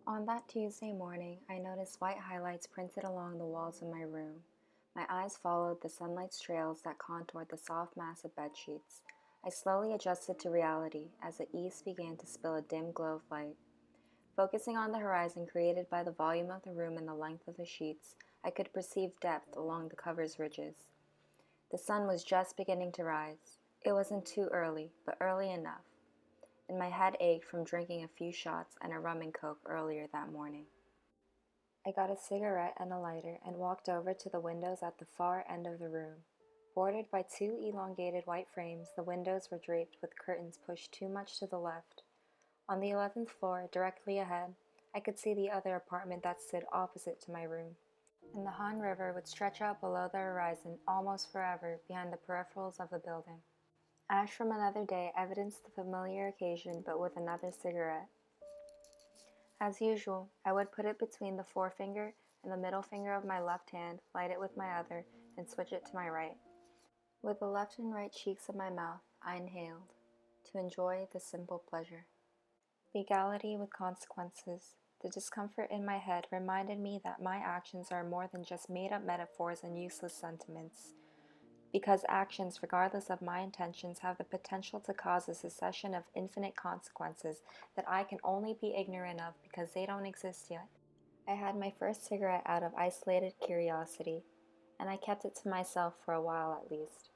On that Tuesday morning, I noticed white highlights printed along the walls of my room. My eyes followed the sunlight's trails that contoured the soft mass of bedsheets. I slowly adjusted to reality as the east began to spill a dim glow of light. Focusing on the horizon created by the volume of the room and the length of the sheets, I could perceive depth along the cover's ridges. The sun was just beginning to rise. It wasn't too early, but early enough, and my head ached from drinking a few shots and a rum and coke earlier that morning. I got a cigarette and a lighter and walked over to the windows at the far end of the room. Bordered by two elongated white frames, the windows were draped with curtains pushed too much to the left. On the 11th floor, directly ahead, I could see the other apartment that stood opposite to my room, and the Han River would stretch out below the horizon almost forever behind the peripherals of the building. Ash from another day evidenced the familiar occasion, but with another cigarette. As usual, I would put it between the forefinger and the middle finger of my left hand, light it with my other, and switch it to my right. With the left and right cheeks of my mouth, I inhaled, to enjoy the simple pleasure. Legality with consequences. The discomfort in my head reminded me that my actions are more than just made-up metaphors and useless sentiments, because actions, regardless of my intentions, have the potential to cause a succession of infinite consequences that I can only be ignorant of because they don't exist yet. I had my first cigarette out of isolated curiosity, and I kept it to myself for a while at least.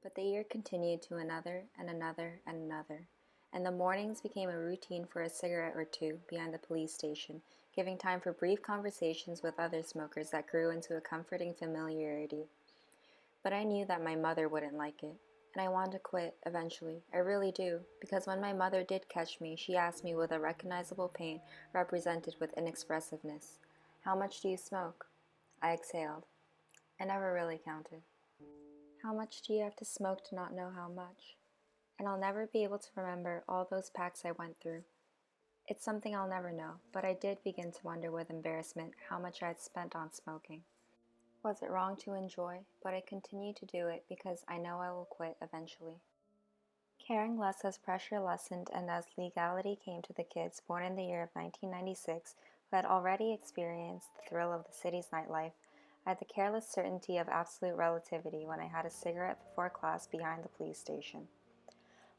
But the year continued to another and another and another, and the mornings became a routine for a cigarette or two behind the police station, giving time for brief conversations with other smokers that grew into a comforting familiarity. But I knew that my mother wouldn't like it, and I wanted to quit eventually. I really do, because when my mother did catch me, she asked me with a recognizable pain represented with inexpressiveness, "How much do you smoke?" I exhaled. I never really counted. How much do you have to smoke to not know how much? And I'll never be able to remember all those packs I went through. It's something I'll never know, but I did begin to wonder with embarrassment how much I had spent on smoking. Was it wrong to enjoy? But I continue to do it because I know I will quit eventually. Caring less as pressure lessened and as legality came to the kids born in the year of 1996 who had already experienced the thrill of the city's nightlife, I had the careless certainty of absolute relativity when I had a cigarette before class behind the police station.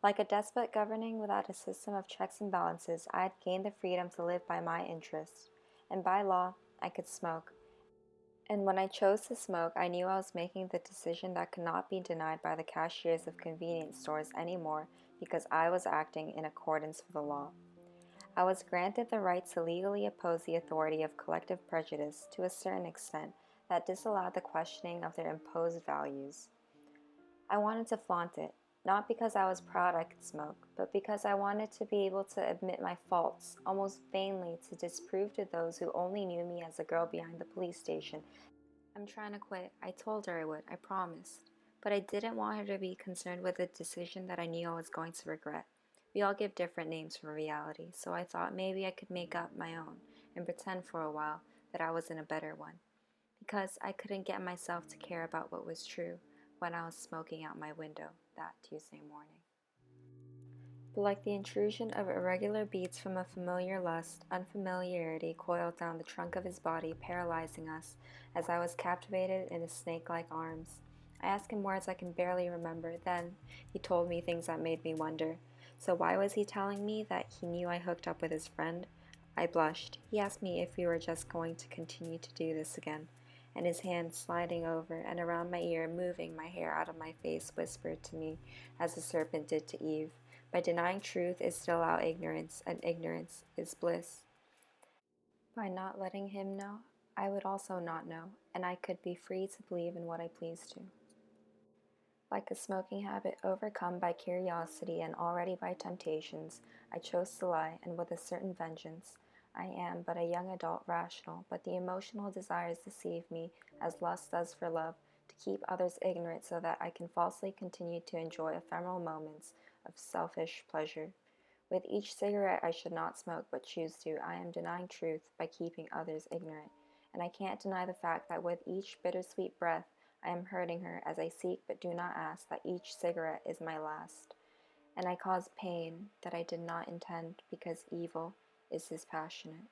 Like a despot governing without a system of checks and balances, I had gained the freedom to live by my interests, and by law, I could smoke. And when I chose to smoke, I knew I was making the decision that could not be denied by the cashiers of convenience stores anymore because I was acting in accordance with the law. I was granted the right to legally oppose the authority of collective prejudice to a certain extent that disallowed the questioning of their imposed values. I wanted to flaunt it, not because I was proud I could smoke, but because I wanted to be able to admit my faults, almost vainly to disprove to those who only knew me as the girl behind the police station. I'm trying to quit. I told her I would, I promised. But I didn't want her to be concerned with a decision that I knew I was going to regret. We all give different names for reality, so I thought maybe I could make up my own and pretend for a while that I was in a better one. Because I couldn't get myself to care about what was true when I was smoking out my window that Tuesday morning. But like the intrusion of irregular beats from a familiar lust, unfamiliarity coiled down the trunk of his body, paralyzing us, as I was captivated in his snake-like arms. I asked him words I can barely remember. Then he told me things that made me wonder. So why was he telling me that he knew I hooked up with his friend? I blushed. He asked me if we were just going to continue to do this again, and his hand sliding over and around my ear, moving my hair out of my face, whispered to me, as the serpent did to Eve, "By denying truth is to allow ignorance, and ignorance is bliss." By not letting him know, I would also not know, and I could be free to believe in what I pleased to. Like a smoking habit overcome by curiosity and already by temptations, I chose to lie, and with a certain vengeance. I am but a young adult rational, but the emotional desires deceive me, as lust does for love, to keep others ignorant so that I can falsely continue to enjoy ephemeral moments of selfish pleasure. With each cigarette I should not smoke but choose to, I am denying truth by keeping others ignorant, and I can't deny the fact that with each bittersweet breath I am hurting her as I seek but do not ask that each cigarette is my last, and I cause pain that I did not intend because evil is dispassionate.